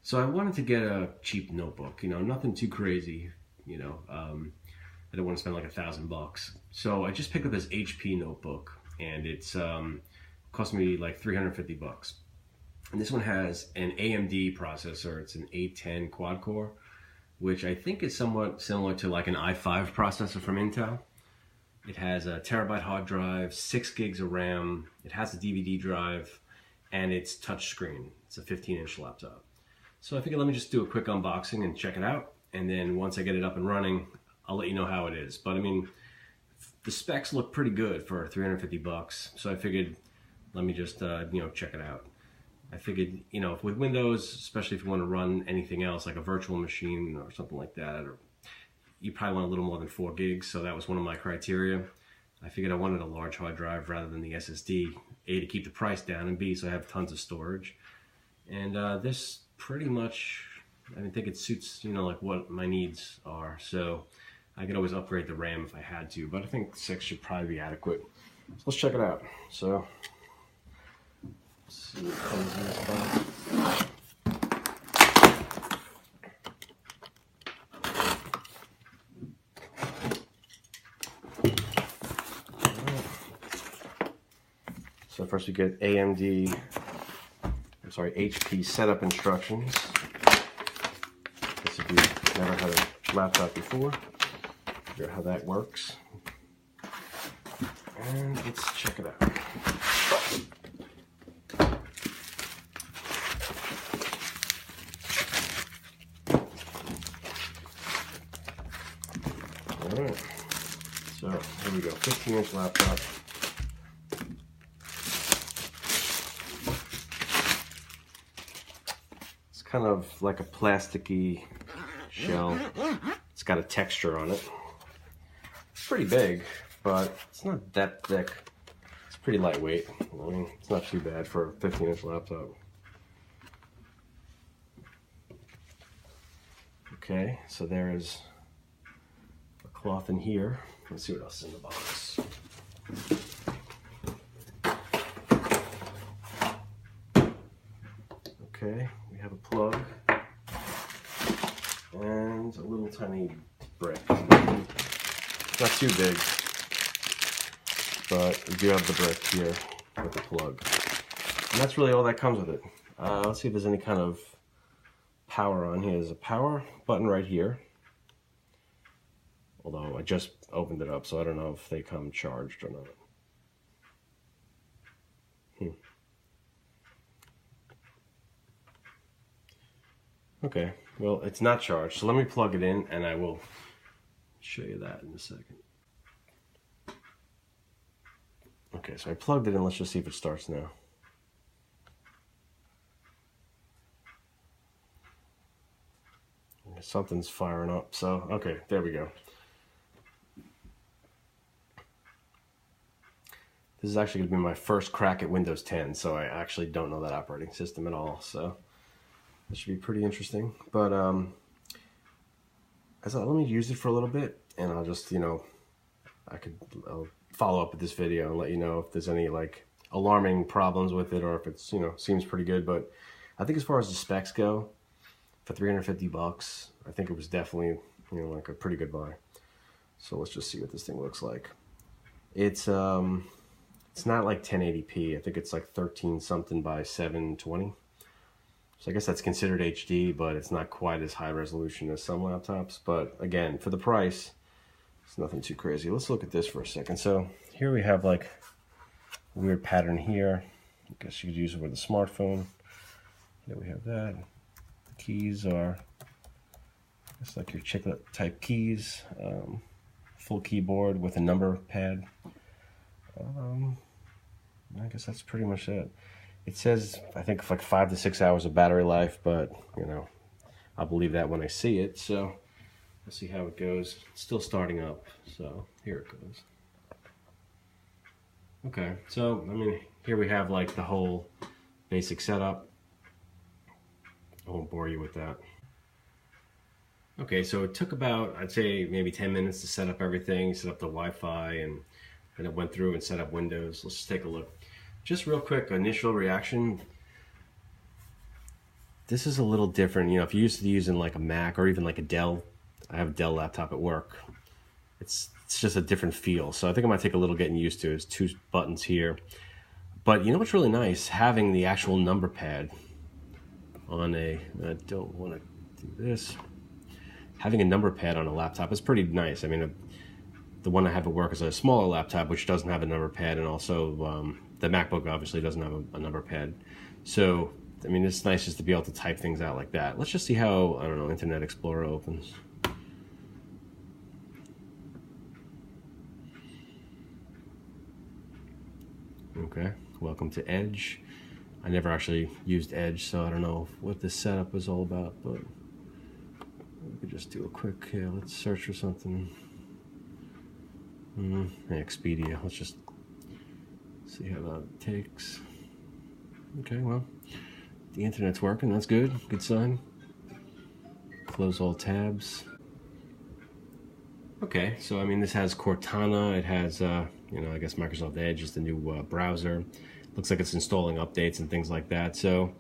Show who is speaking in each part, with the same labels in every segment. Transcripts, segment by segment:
Speaker 1: So I wanted to get a cheap notebook, nothing too crazy, I don't want to spend like $1,000. So I just picked up this HP notebook, and it's cost me like $350. And this one has an AMD processor. It's an A10 quad core, which I think is somewhat similar to like an i5 processor from Intel. It has a terabyte hard drive, 6 gigs of RAM. It has a DVD drive, and it's touchscreen. It's a 15-inch laptop. So I figured let me just do a quick unboxing and check it out. And then once I get it up and running, I'll let you know how it is. But I mean, the specs look pretty good for $350. So I figured, let me just, check it out. I figured, with Windows, especially if you want to run anything else, like a virtual machine or something like that, or you probably want a little more than 4 gigs. So that was one of my criteria. I figured I wanted a large hard drive rather than the SSD, A, to keep the price down, and B, so I have tons of storage. And this pretty much, I think it suits, like what my needs are. So I could always upgrade the RAM if I had to, but I think 6 should probably be adequate. So let's check it out. So, let's see what comes in this box. So first we get HP setup instructions. This if you've never had a laptop before, figure out how that works. And let's check it out. Alright, so here we go, 15-inch laptop. Kind of like a plasticky shell. It's got a texture on it. It's pretty big, but it's not that thick. It's pretty lightweight. I mean, it's not too bad for a 15-inch laptop. Okay, so there is a cloth in here. Let's see what else is in the box. Okay, we have a plug and a little tiny brick. Not too big, but we do have the brick here with the plug. And that's really all that comes with it. Let's see if there's any kind of power on here. There's a power button right here. Although I just opened it up, so I don't know if they come charged or not. Okay, well, it's not charged, so let me plug it in and I will show you that in a second. Okay, so I plugged it in. Let's just see if it starts now. Something's firing up, so okay, there we go. This is actually going to be my first crack at Windows 10, so I actually don't know that operating system at all, so this should be pretty interesting. But let me use it for a little bit, and I'll just, I'll follow up with this video and let you know if there's any like alarming problems with it, or if it's, seems pretty good. But I think as far as the specs go, for $350, I think it was definitely, like a pretty good buy. So let's just see what this thing looks like. It's not like 1080p. I think it's like 13 something by 720. So I guess that's considered HD, but it's not quite as high resolution as some laptops. But again, for the price, it's nothing too crazy. Let's look at this for a second. So here we have like a weird pattern here. I guess you could use it with a smartphone. There we have that. The keys are just like your chiclet type keys. Full keyboard with a number pad. I guess that's pretty much it. It says, I think, like 5 to 6 hours of battery life, but, I'll believe that when I see it. So, let's see how it goes. It's still starting up, so here it goes. Okay, so, here we have, like, the whole basic setup. I won't bore you with that. Okay, so it took about, I'd say, maybe 10 minutes to set up everything, set up the Wi-Fi, and then it went through and set up Windows. Let's just take a look. Just real quick, initial reaction. this is a little different. You know, if you're used to using like a Mac or even like a Dell, I have a Dell laptop at work. It's just a different feel. So I think I might take a little getting used to. There's 2 buttons here. But you know what's really nice? Having the actual number pad on a, I don't want to do this. Having a number pad on a laptop is pretty nice. I mean, the one I have at work is a smaller laptop, which doesn't have a number pad, and also the MacBook obviously doesn't have a number pad. So, I mean, it's nice just to be able to type things out like that. Let's just see how, I don't know, Internet Explorer opens. Okay, welcome to Edge. I never actually used Edge, so I don't know what this setup is all about, but we could just do a quick, let's search for something. Expedia, let's just see how that takes. Okay, well, the internet's working, that's good, good sign. Close all tabs. Okay, so I mean, this has Cortana, it has, you know, I guess Microsoft Edge is the new browser. Looks like it's installing updates and things like that. So,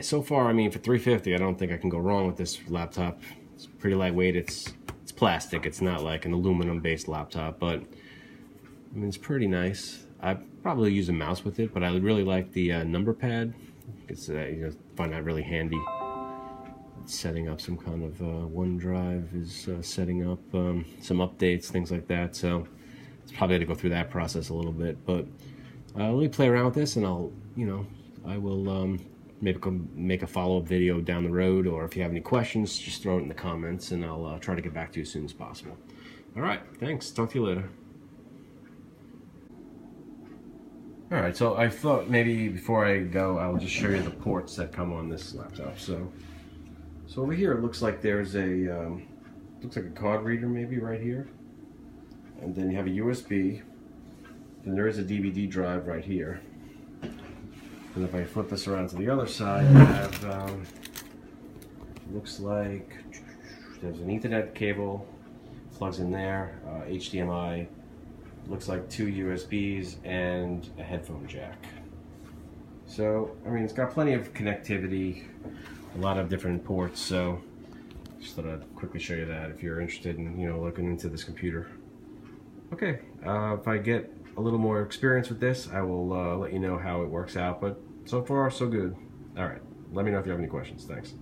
Speaker 1: so far, I mean, for $350, I don't think I can go wrong with this laptop. It's pretty lightweight. It's plastic. It's not like an aluminum-based laptop, but I mean, it's pretty nice. I probably use a mouse with it, but I really like the number pad. It's you know, find that really handy. Setting up some kind of OneDrive is setting up some updates, things like that. So it's probably going to go through that process a little bit, but let me play around with this, and I'll, you know, I will maybe make a follow-up video down the road, or if you have any questions, just throw it in the comments, and I'll try to get back to you as soon as possible. All right, thanks. Talk to you later. All right, so I thought maybe before I go, I'll just show you the ports that come on this laptop. So over here, it looks like there's a looks like a card reader maybe right here, and then you have a USB. Then there is a DVD drive right here. And if I flip this around to the other side, I have, looks like there's an Ethernet cable, plugs in there, HDMI, looks like 2 USBs, and a headphone jack. So, I mean, it's got plenty of connectivity, a lot of different ports, so just thought I'd quickly show you that if you're interested in, you know, looking into this computer. Okay, if I get a little more experience with this, I will let you know how it works out, but so far so good. All right, let me know if you have any questions. Thanks.